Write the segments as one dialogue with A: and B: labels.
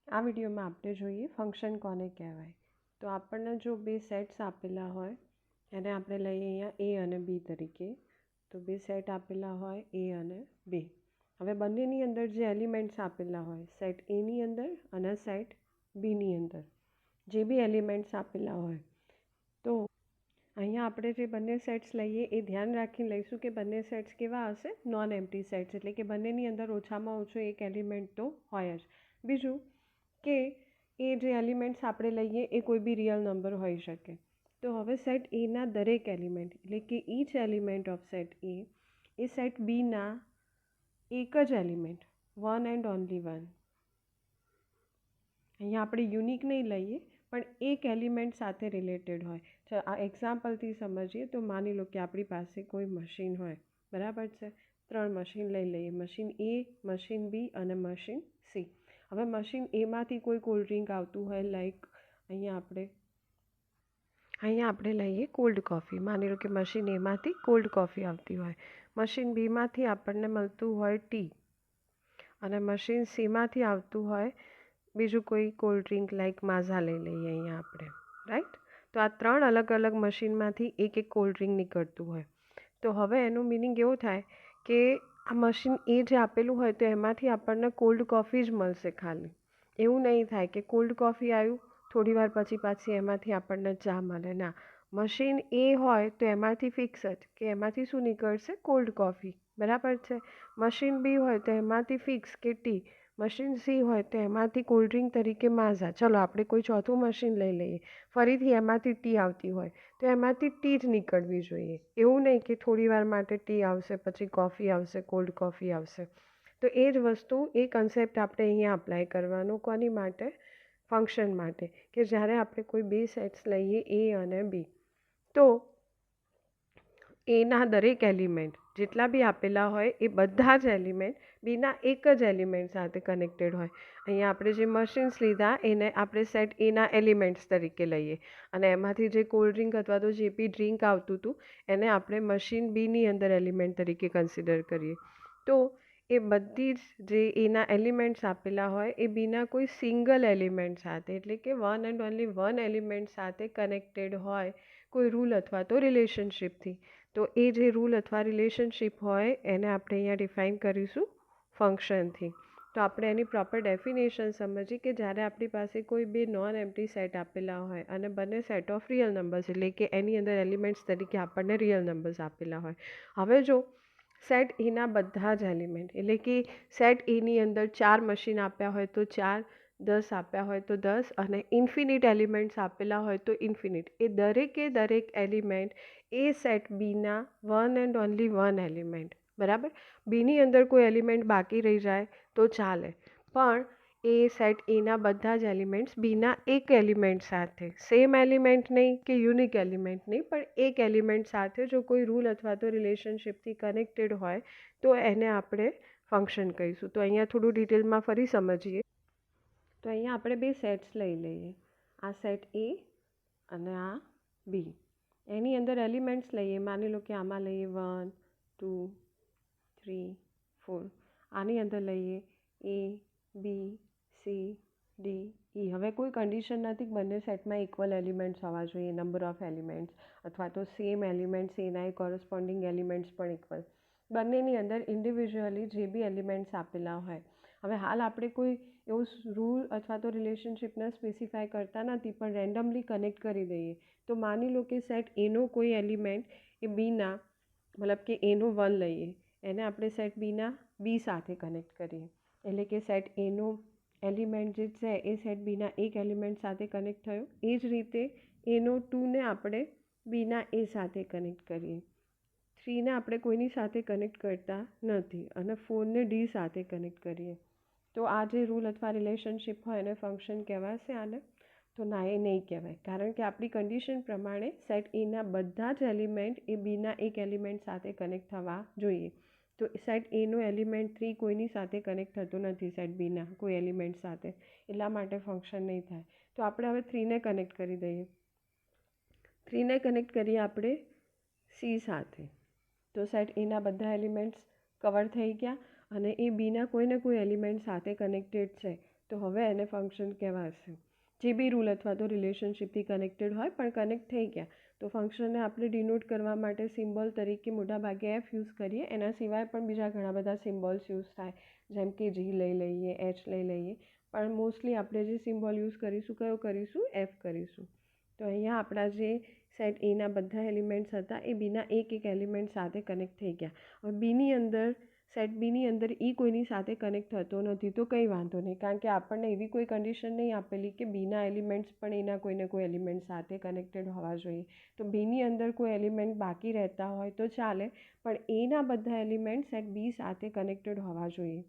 A: આ વિડીયોમાં આપણે જોઈએ ફંક્શન કોને કહેવાય. તો આપણને જો બે સેટ્સ આપેલા હોય એને આપણે લઈએ અહીંયા એ અને બી તરીકે. તો બે સેટ આપેલા હોય એ અને બી. હવે બંનેની અંદર જે એલિમેન્ટ્સ આપેલા હોય સેટ એની અંદર અને સેટ બીની અંદર જે બી એલિમેન્ટ્સ આપેલા હોય તો અહીંયા આપણે જે બંને સેટ્સ લઈએ એ ધ્યાન રાખીને લઈશું કે બંને સેટ્સ કેવા હશે, નોન એમ્પ્ટી સેટ્સ, એટલે કે બંનેની અંદર ઓછામાં ઓછો એક એલિમેન્ટ તો હોય જ. બીજું કે એ જે એલિમેન્ટ્સ આપણે લઈએ એ કોઈ બી રિયલ નંબર હોઈ શકે. તો હવે સેટ એના દરેક એલિમેન્ટ એટલે કે each element of set A set બીના એક જ element one and only one, અહીંયા આપણે યુનિક નહીં લઈએ પણ એક એલિમેન્ટ સાથે રિલેટેડ હોય. ચાલો આ એક્ઝામ્પલથી સમજીએ. તો માની લો કે આપણી પાસે કોઈ મશીન હોય, બરાબર છે. 3 મશીન લઈ લઈએ, મશીન એ, મશીન બી અને મશીન સી. હવે મશીન એમાંથી કોઈ કોલ્ડ ડ્રિંક આવતું હોય, લાઈક અહીંયા આપણે લઈએ કોલ્ડ કોફી. માની લો કે મશીન એમાંથી કોલ્ડ કોફી આવતી હોય, મશીન બીમાંથી આપણને મળતું હોય ટી અને મશીન સીમાંથી આવતું હોય બીજું કોઈ કોલ્ડ ડ્રિંક લાઈક માઝા લઈ લઈએ અહીંયા આપણે, રાઈટ. તો આ 3 અલગ અલગ મશીનમાંથી એક એક કોલ્ડ ડ્રિંક નીકળતું હોય. તો હવે એનું મિનિંગ એવું થાય કે આ મશીન એ જે આપેલું હોય તો એમાંથી આપણને કોલ્ડ કોફી જ મળશે ખાલી. એવું નહીં થાય કે કોલ્ડ કોફી આવ્યું થોડી વાર પછી પાછી એમાંથી આપણને ચા મળે. ના, મશીન એ હોય તો એમાંથી ફિક્સ જ કે એમાંથી શું નીકળશે, કોલ્ડ કોફી, બરાબર છે. મશીન બી હોય તો એમાંથી ફિક્સ કે ટી. મશીન સી હોય તો એમાંથી કોલ્ડ ડ્રિંક તરીકે માઝા. ચલો આપણે કોઈ ચોથું મશીન લઈ લઈએ, ફરીથી એમાંથી ટી આવતી હોય તો એમાંથી ટી જ નીકળવી જોઈએ. એવું નહીં કે થોડી વાર માટે ટી આવશે પછી કોફી આવશે, કોલ્ડ કોફી આવશે. તો એ જ વસ્તુ, એ કન્સેપ્ટ આપણે અહીંયા અપ્લાય કરવાનું. કોની માટે? ફંક્શન માટે. કે જ્યારે આપણે કોઈ બે સેટ્સ લઈએ એ અને બી, તો એના દરેક એલિમેન્ટ જેટલા બી આપેલા હોય એ બધા જ એલિમેન્ટ બીના એક જ એલિમેન્ટ સાથે કનેક્ટેડ હોય. અહીંયા આપણે જે મશીન્સ લીધા એને આપણે સેટ એના એલિમેન્ટ્સ તરીકે લઈએ અને એમાંથી જે કોલ્ડ ડ્રિંક અથવા તો જે બી ડ્રિંક આવતું હતું એને આપણે મશીન બીની અંદર એલિમેન્ટ તરીકે કન્સિડર કરીએ. તો એ બધી જ જે એના એલિમેન્ટ્સ આપેલા હોય એ બીના કોઈ સિંગલ એલિમેન્ટ સાથે એટલે કે one and only one element સાથે કનેક્ટેડ હોય કોઈ રૂલ અથવા તો રિલેશનશિપથી. તો એ જે રૂલ અથવા રિલેશનશિપ હોય એને આપણે અહીંયા ડિફાઇન કરીશું ફંક્શનથી. તો આપણે એની પ્રોપર ડેફિનેશન સમજીએ કે જ્યારે આપણી પાસે કોઈ બે નોન એમ્પ્ટી સેટ આપેલા હોય અને બંને સેટ ઓફ રિયલ નંબર્સ એટલે કે એની અંદર એલિમેન્ટ્સ તરીકે આપણને રિયલ નંબર્સ આપેલા હોય. હવે જો સેટ એના બધા જ એલિમેન્ટ એટલે કે સેટ એની અંદર 4 મશીન આપ્યા હોય તો 4, 10 આપ્યા હોય તો 10 અને ઇન્ફિનિટ એલિમેન્ટ્સ આપેલા હોય તો ઇન્ફિનિટ, એ દરેક element A set Bina one and only one element, બરાબર. બીની અંદર કોઈ એલિમેન્ટ બાકી રહી જાય તો ચાલે, પણ એ સેટ એના બધા જ એલિમેન્ટ્સ બીના એક એલિમેન્ટ સાથે, સેમ એલિમેન્ટ નહીં કે યુનિક એલિમેન્ટ નહીં પણ એક એલિમેન્ટ સાથે જો કોઈ રૂલ અથવા તો રિલેશનશિપથી કનેક્ટેડ હોય તો એને આપણે ફંક્શન કહીશું. તો અહીંયા થોડું ડિટેલમાં ફરી સમજીએ. તો અહીંયા આપણે બે સેટ્સ લઈ લઈએ, આ સેટ એ અને આ બી. એની અંદર એલિમેન્ટ્સ લઈએ, માની લો કે આમાં લઈએ 1, 2, 3, 4. આની અંદર લઈએ એ, બી, સી, ડી, ઈ. હવે કોઈ કન્ડિશન નથી બંને સેટમાં ઇક્વલ એલિમેન્ટ્સ હોવા જોઈએ, નંબર ઓફ એલિમેન્ટ્સ અથવા તો સેમ એલિમેન્ટ્સ એના કોરસ્પોન્ડિંગ એલિમેન્ટ્સ પણ ઇક્વલ. બંનેની અંદર ઇન્ડિવિજ્યુઅલી જે બી એલિમેન્ટ્સ આપેલા હોય. હવે હાલ આપણે કોઈ એવું રૂલ અથવા તો રિલેશનશિપને સ્પેસિફાય કરતા નથી પણ રેન્ડમલી કનેક્ટ કરી દઈએ. તો માની લો કે સેટ એનો કોઈ એલિમેન્ટ એ બીના મતલબ કે એનો 1 લઈએ, એને આપણે સેટ બીના બી સાથે કનેક્ટ કરીએ એટલે કે સેટ એનો એલિમેન્ટ જે છે એ સેટ બીના એક એલિમેન્ટ સાથે કનેક્ટ થયો. એ જ રીતે એનો 2ને આપણે બીના એ સાથે કનેક્ટ કરીએ, 3ને આપણે કોઈની સાથે કનેક્ટ કરતા નથી અને 4ને ડી સાથે કનેક્ટ કરીએ. તો આ જે રૂલ અથવા રિલેશનશિપ હોય એને ફંક્શન કહેવાશે આને? તો ના, એ નહીં કહેવાય, કારણ કે આપણી કન્ડિશન પ્રમાણે સેટ એના બધા જ એલિમેન્ટ એ બીના એક એલિમેન્ટ સાથે કનેક્ટ થવા જોઈએ. તો સેટ એનો એલિમેન્ટ 3 કોઈની સાથે કનેક્ટ થતો નથી સેટ બીના કોઈ એલિમેન્ટ સાથે, એટલા માટે ફંક્શન નહીં થાય. તો આપણે હવે 3ને કનેક્ટ કરી દઈએ. 3ને કનેક્ટ કરીએ આપણે સી સાથે. તો સેટ એના બધા એલિમેન્ટ્સ કવર થઈ ગયા અને એ બીના કોઈને કોઈ એલિમેન્ટ સાથે કનેક્ટેડ છે. તો હવે એને ફંક્શન કહેવાશે. જે બી રૂલ અથવા તો રિલેશનશિપથી કનેક્ટેડ હોય પણ કનેક્ટ થઈ ગયા, તો ફંક્શનને આપણે ડિનોટ કરવા માટે સિમ્બોલ તરીકે મોટાભાગે એફ યુઝ કરીએ. એના સિવાય પણ બીજા ઘણા બધા સિમ્બોલ્સ યુઝ થાય, જેમ કે જી લઈ લઈએ, એચ લઈ લઈએ, પણ મોસ્ટલી આપણે જે સિમ્બોલ યુઝ કરીશું કયો કરીશું? એફ કરીશું. તો અહીંયા આપણા જે સેટ એના બધા એલિમેન્ટ્સ હતા એ બીના એક એક એલિમેન્ટ સાથે કનેક્ટ થઈ ગયા. હવે બીની અંદર સેટ બીની અંદર એ કોઈની સાથે કનેક્ટ થતો નથી, તો કંઈ વાંધો નહીં, કારણ કે આપણને એવી કોઈ કન્ડિશન નહીં આપેલી કે બીના એલિમેન્ટ્સ પણ એના કોઈને કોઈ એલિમેન્ટ સાથે કનેક્ટેડ હોવા જોઈએ. તો બીની અંદર કોઈ એલિમેન્ટ બાકી રહેતા હોય તો ચાલે, પણ એના બધા એલિમેન્ટ સેટ બી સાથે કનેક્ટેડ હોવા જોઈએ.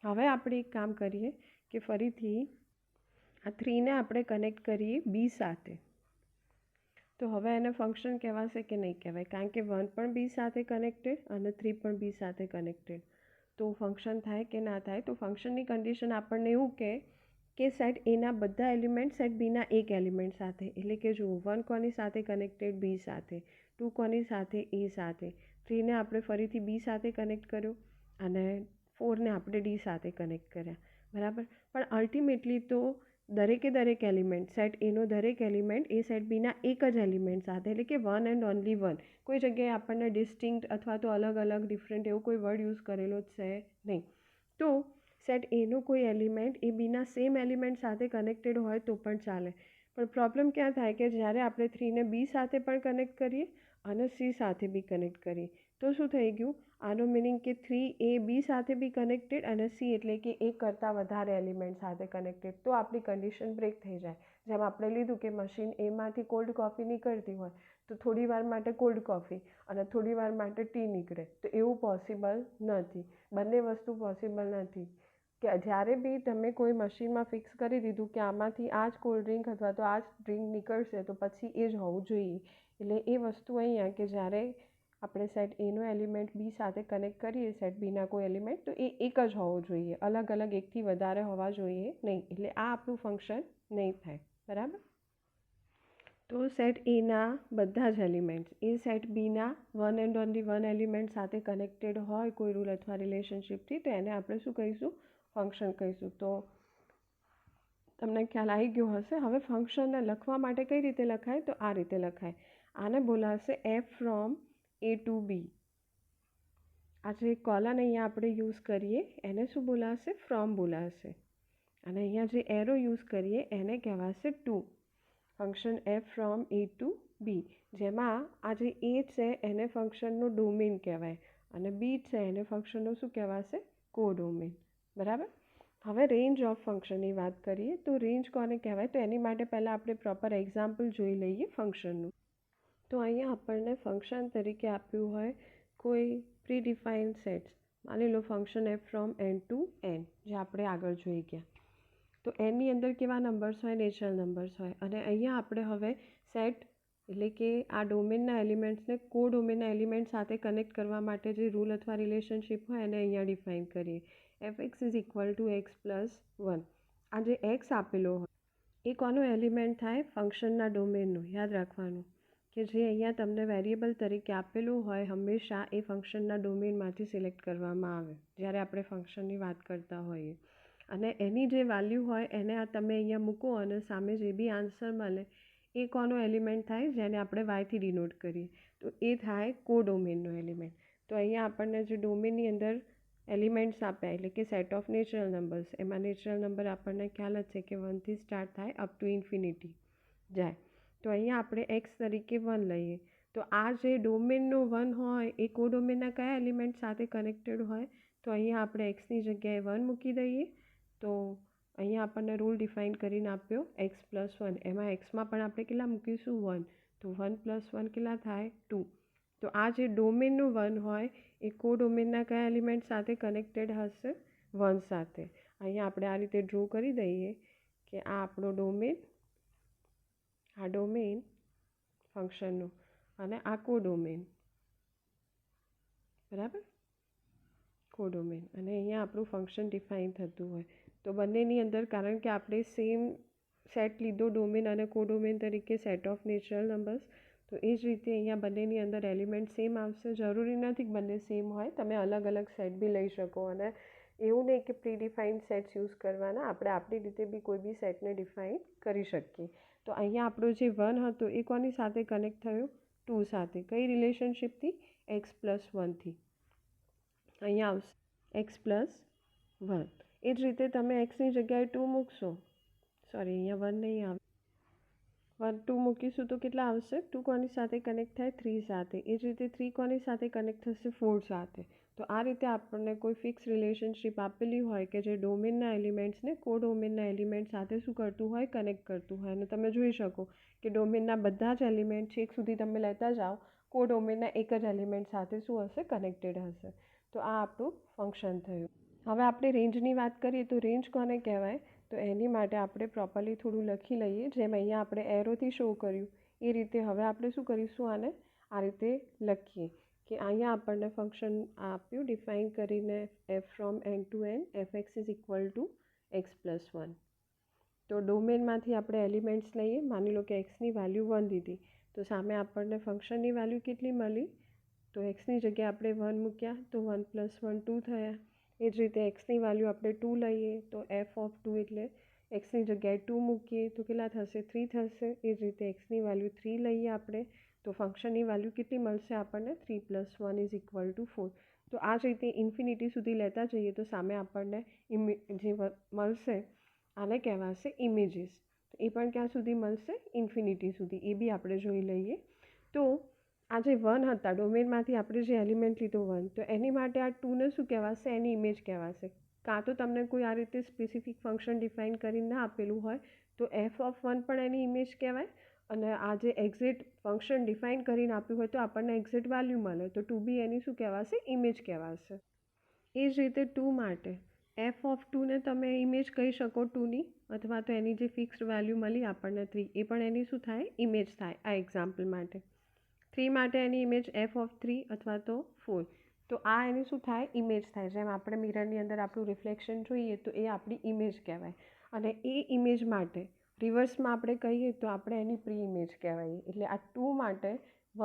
A: હવે આપણે એક કામ કરીએ કે ફરીથી આ 3ને આપણે કનેક્ટ કરીએ બી સાથે. તો હવે એને ફંક્શન કહેવાશે કે નહીં કહેવાય? કારણ કે 1 પણ બી સાથે કનેક્ટેડ અને 3 પણ બી સાથે કનેક્ટેડ. તો ફંક્શન થાય કે ના થાય? તો ફંક્શનની કન્ડિશન આપણને એવું કે સેટ એના બધા એલિમેન્ટ સેટ બીના એક એલિમેન્ટ સાથે, એટલે કે જો 1 કોની સાથે કનેક્ટેડ? બી સાથે. 2 કોની સાથે? એ સાથે. 3ને આપણે ફરીથી બી સાથે કનેક્ટ કર્યો અને 4ને આપણે ડી સાથે કનેક્ટ કર્યા, બરાબર. પણ અલ્ટિમેટલી તો દરેક એલિમેન્ટ સેટ એનો દરેક એલિમેન્ટ એ સેટ બીના એક જ એલિમેન્ટ સાથે, એટલે કે 1 એન્ડ ઓનલી 1. કોઈ જગ્યાએ આપણને ડિસ્ટિંક્ટ અથવા તો અલગ અલગ ડિફરન્ટ એવો કોઈ વર્ડ યુઝ કરેલો જ છે નહીં. તો સેટ એનો કોઈ એલિમેન્ટ એ બીના સેમ એલિમેન્ટ સાથે કનેક્ટેડ હોય તો પણ ચાલે. પણ પ્રોબ્લેમ ક્યાં થાય કે જ્યારે આપણે 3ને બી સાથે પણ કનેક્ટ કરીએ અને સી સાથે બી કનેક્ટ કરીએ, તો શું થઈ ગયું? આનો મિનિંગ કે 3 એ બી સાથે બી કનેક્ટેડ અને સી એટલે કે એક કરતાં વધારે એલિમેન્ટ સાથે કનેક્ટેડ. તો આપણી કન્ડિશન બ્રેક થઈ જાય. જેમ આપણે લીધું કે મશીન એમાંથી કોલ્ડ કોફી નીકળતી હોય, તો થોડી વાર માટે કોલ્ડ કોફી અને થોડી વાર માટે ટી નીકળે, તો એવું પોસિબલ નથી. બંને વસ્તુ પોસિબલ નથી. કે જ્યારે બી તમે કોઈ મશીનમાં ફિક્સ કરી દીધું કે આમાંથી આ જ કોલ્ડ ડ્રિંક અથવા તો આ જ ડ્રિંક નીકળશે, તો પછી એ જ હોવું જોઈએ. એટલે એ વસ્તુ અહીંયા કે જ્યારે આપણે સેટ એનો એલિમેન્ટ બી સાથે કનેક્ટ કરીએ સેટ બીના કોઈ એલિમેન્ટ, તો એ એક જ હોવો જોઈએ, અલગ અલગ એકથી વધારે હોવા જોઈએ નહીં. એટલે આ આપણું ફંક્શન નહીં થાય, બરાબર. તો સેટ એના બધા જ elements A set Bina 1 and only 1 element સાથે કનેક્ટેડ હોય કોઈ રૂલ અથવા રિલેશનશિપથી, તો એને આપણે શું કહીશું? ફંક્શન કહીશું. તો તમને ખ્યાલ આવી ગયો હશે. હવે ફંક્શનને લખવા માટે કઈ રીતે લખાય? તો આ રીતે લખાય. આને બોલાશે એફ ફ્રોમ એ ટુ બી. આ જે કોલન અહીંયા આપણે યુઝ કરીએ એને શું બોલાશે? ફ્રોમ બોલાશે. અને અહીંયા જે એરો યુઝ કરીએ એને કહેવાશે to. Function f from A to B, જેમાં આ જે એ છે એને ફંક્શનનો ડોમેન કહેવાય અને બી છે એને ફંક્શનનો શું કહેવાશે? કોડોમેન, બરાબર. હવે રેન્જ ઓફ ફંક્શનની વાત કરીએ તો રેન્જ કોને કહેવાય? તો એની માટે પહેલાં આપણે પ્રોપર એક્ઝામ્પલ જોઈ લઈએ ફંક્શનનું. તો અહીંયા આપણને ફંક્શન તરીકે આપ્યું હોય કોઈ પ્રી ડિફાઇન્ડ સેટ્સ. માની લો function f from N to N, જે આપણે આગળ જોઈ ગયા. તો એનની અંદર કેવા નંબર્સ હોય? નેચરલ નંબર્સ હોય. અને અહીંયા આપણે હવે સેટ એટલે કે આ ડોમેનના એલિમેન્ટ્સને કો ડોમેનના એલિમેન્ટ સાથે કનેક્ટ કરવા માટે જે રૂલ અથવા રિલેશનશિપ હોય એને અહીંયા ડિફાઇન કરીએ. F x is equal two x plus 1. આ જે એક્સ આપેલો હોય એ કોનો એલિમેન્ટ થાય? ફંક્શનના ડોમેનનો. યાદ રાખવાનું કે જે અહીંયા તમને વેરિયેબલ તરીકે આપેલું હોય હંમેશા એ ફંક્શનના ડોમેનમાંથી સિલેક્ટ કરવામાં આવે જ્યારે આપણે ફંક્શનની વાત કરતા હોઈએ. અને એની જે વેલ્યુ હોય એને તમે અહીંયા મૂકો અને સામે જે બી આન્સર મળે એ કોનો એલિમેન્ટ થાય? જેને આપણે વાયથી ડિનોટ કરીએ, તો એ થાય કો ડોમેનનો એલિમેન્ટ. તો અહીંયા આપણને જે ડોમેનની અંદર એલિમેન્ટ્સ આપ્યા એટલે કે સેટ ઓફ નેચરલ નંબર્સ, એમાં નેચરલ નંબર આપણને ખ્યાલ જ છે કે 1થી સ્ટાર્ટ થાય અપ ટુ ઇન્ફિનિટી જાય. તો અહીંયા આપણે એક્સ તરીકે 1 લઈએ. તો આ જે ડોમેનનો 1 હોય એ કો ડોમેનના કયા એલિમેન્ટ સાથે કનેક્ટેડ હોય? તો અહીંયા આપણે એક્સની જગ્યાએ 1 મૂકી દઈએ. તો અહીંયા આપણને રૂલ ડિફાઇન કરીને આપ્યો એક્સ પ્લસ 1. એમાં એક્સમાં પણ આપણે કેટલા મૂકીશું? 1. તો 1 પ્લસ 1 કેટલા થાય? 2. તો આ જે ડોમેનનું 1 હોય એ કો ડોમેનના કયા એલિમેન્ટ સાથે કનેક્ટેડ હશે? 1 સાથે. અહીંયા આપણે આ રીતે ડ્રો કરી દઈએ કે આ આપણો ડોમેન, આ ડોમેન ફંક્શનનું અને આ કોડોમેન, બરાબર. કોડોમેન. અને અહીંયા આપણું ફંક્શન ડિફાઇન થતું હોય. તો બંનેની અંદર કારણ કે આપણે સેમ સેટ લીધો ડોમેન અને કોડોમેન તરીકે સેટ ઓફ નેચરલ નંબર્સ, તો એ જ રીતે અહીંયા બંનેની અંદર એલિમેન્ટ સેમ આવશે. જરૂરી નથી કે બંને સેમ હોય, તમે અલગ અલગ સેટ બી લઈ શકો અને એવું નહીં કે પ્રી ડિફાઇન્ડ સેટ્સ યુઝ કરવાના, આપણે આપણી રીતે બી કોઈ બી સેટને ડિફાઇન કરી શકીએ. તો અહીંયા આપણો જે 1 હતો એ કોની સાથે કનેક્ટ થયો? 2 સાથે. કઈ રિલેશનશિપથી? x+1થી. અહીંયા આવશે x+1. એ જ રીતે તમે એક્સની જગ્યાએ 2 મૂકશો, સોરી અહીંયા 1 નહીં આવે, 2 મૂકીશું તો કેટલા આવશે? 2 કોની સાથે કનેક્ટ થાય? 3 સાથે. એ જ રીતે 3 કોની સાથે કનેક્ટ થશે? 4 સાથે. તો આ રીતે આપણને કોઈ ફિક્સ રિલેશનશિપ આપેલી હોય કે જે ડોમેનના એલિમેન્ટ્સને કોડોમેનના એલિમેન્ટ સાથે શું કરતું હોય? કનેક્ટ કરતું હોય. અને તમે જોઈ શકો કે ડોમેનના બધા જ એલિમેન્ટ છેક સુધી તમે લેતા જાઓ, કોડોમેનના એક જ એલિમેન્ટ સાથે શું હશે? કનેક્ટેડ હશે. તો આ આપણું ફંક્શન થયું. હવે આપણે રેન્જની વાત કરીએ તો રેન્જ કોને કહેવાય? તો એની માટે આપણે પ્રોપરલી થોડું લખી લઈએ, જેમ અહીંયા આપણે એરોથી શો કર્યું એ રીતે હવે આપણે શું કરીશું? આને આ રીતે લખીએ કે અહીંયા આપણને ફંક્શન આપ્યું ડિફાઇન કરીને f from n to n fx is equal to x+1. તો ડોમેનમાંથી આપણે એલિમેન્ટ્સ લઈએ, માની લો કે એક્સની વેલ્યુ 1 લીધી, તો સામે આપણને ફંક્શનની વેલ્યુ કેટલી મળી? તો એક્સની જગ્યાએ આપણે 1 મૂક્યા તો 1 + 1 2 થયા. એ જ રીતે એક્સની વેલ્યુ આપણે 2 લઈએ તો f ઓફ 2 એટલે એક્સની જગ્યાએ 2 મૂકીએ તો કેટલા થશે? 3 થશે. એ જ રીતે એક્સની વેલ્યુ 3 લઈએ આપણે તો ફંક્શનની વેલ્યુ કેટલી મળશે આપણને? 3 + 1 ઇઝ ઇક્વલ ટુ 4. તો આ જ રીતે ઇન્ફિનિટી સુધી લેતા જઈએ તો સામે આપણને જે મળશે આને કહેવાશે ઇમેજીસ. તો એ પણ ક્યાં સુધી મળશે? ઇન્ફિનિટી સુધી. એ બી આપણે જોઈ લઈએ. તો આ જે 1 હતા ડોમેનમાંથી આપણે જે એલિમેન્ટ લીધો 1, તો એની માટે આ 2ને શું કહેવાશે? એની ઇમેજ કહેવાશે. કાં તો તમને કોઈ આ રીતે સ્પેસિફિક ફંક્શન ડિફાઇન કરીને ના આપેલું હોય તો f ઓફ 1 પણ એની ઇમેજ કહેવાય, અને આ જે એક્ઝેક્ટ ફંક્શન ડિફાઇન કરીને આપ્યું હોય તો આપણને એક્ઝેક્ટ વેલ્યુ મળે તો 2 બી એની શું કહેવાશે? ઇમેજ કહેવાશે. એ જ રીતે 2 માટે f ઓફ 2ને તમે ઇમેજ કહી શકો 2ની, અથવા તો એની જે ફિક્સ્ડ વેલ્યુ મળી આપણને 3, એ પણ એની શું થાય? ઇમેજ થાય આ એક્ઝામ્પલ માટે. 3 માટે એની ઇમેજ f ઓફ 3 અથવા તો 4. તો આ એની શું થાય? ઇમેજ થાય. જેમ આપણે મિરરની અંદર આપણું રિફ્લેક્શન જોઈએ તો એ આપણી ઇમેજ કહેવાય. અને એ ઇમેજ માટે રિવર્સમાં આપણે કહીએ તો આપણે એની પ્રી ઇમેજ કહેવાય. એટલે આ 2 માટે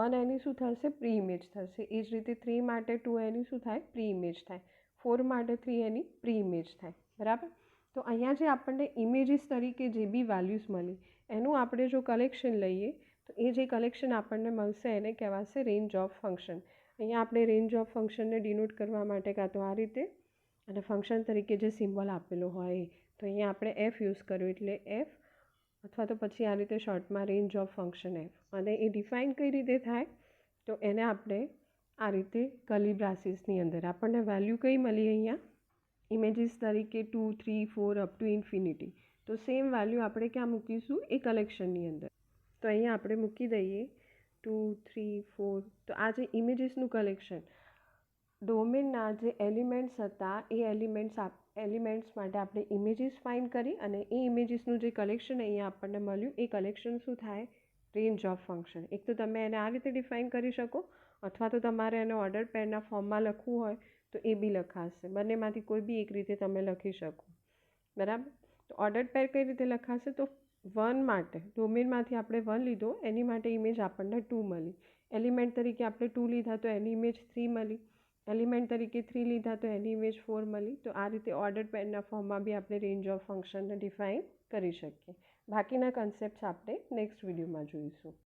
A: 1 એની શું થશે? પ્રી ઇમેજ થશે. એ જ રીતે 3 માટે 2 એની શું થાય? પ્રી ઇમેજ થાય. 4 માટે 3 એની પ્રી ઇમેજ થાય. બરાબર? તો અહીંયા જે આપણને ઇમેજીસ તરીકે જે બી વેલ્યુઝ મળી એનું આપણે જો કલેક્શન લઈએ તો એ જે કલેક્શન આપણને મળશે એને કહેવાશે રેન્જ ઓફ ફંક્શન. અહીંયા આપણે રેન્જ ઓફ ફંક્શનને ડિનોટ કરવા માટે કાં તો આ રીતે અને ફંક્શન તરીકે જે સિમ્બોલ આપેલો હોય તો અહીંયા આપણે એફ યુઝ કર્યો એટલે એફ, અથવા તો પછી આ રીતે શોર્ટમાં રેન્જ ઓફ ફંક્શન એફ. અને એ ડિફાઇન કઈ રીતે થાય? તો એને આપણે આ રીતે કર્લી બ્રાસીસની અંદર આપણને વેલ્યુ કઈ મળી? અહીંયા ઇમેજીસ તરીકે 2, 3, 4 અપ ટુ ઇન્ફિનિટી. તો સેમ વેલ્યુ આપણે ક્યાં મૂકીશું? એ કલેક્શનની અંદર. તો અહીંયા આપણે મૂકી દઈએ 2, 3, 4. તો આ જે ઇમેજીસનું કલેક્શન ડોમેનના જે એલિમેન્ટ્સ હતા એ એલિમેન્ટ્સ માટે આપણે ઇમેજીસ ફાઇન્ડ કરી અને એ ઇમેજીસનું જે કલેક્શન અહીંયા આપણને મળ્યું એ કલેક્શન શું થાય? Range of function. એક તો તમે એને આ રીતે ડિફાઇન કરી શકો, અથવા તો તમારે એને ઓર્ડર પેરના ફોર્મમાં લખવું હોય તો એ બી લખાશે. બંનેમાંથી કોઈ બી એક રીતે તમે લખી શકો. બરાબર? તો ઓર્ડર પેર કઈ રીતે લખાશે? તો 1 માટે ડોમેનમાંથી આપણે 1 લીધો એની માટે ઇમેજ આપણને 2 મળી. એલિમેન્ટ તરીકે આપણે 2 લીધા તો એની ઇમેજ 3 મળી. એલિમેન્ટ તરીકે 3 લીધા તો એની ઇમેજ 4 મળી. તો આ રીતે ઓર્ડર પેરના ફોર્મમાં બી આપણે રેન્જ ઓફ ફંક્શનને ડિફાઇન કરી શકીએ. બાકીના કન્સેપ્ટ્સ આપણે નેક્સ્ટ વિડીયોમાં જોઈશું.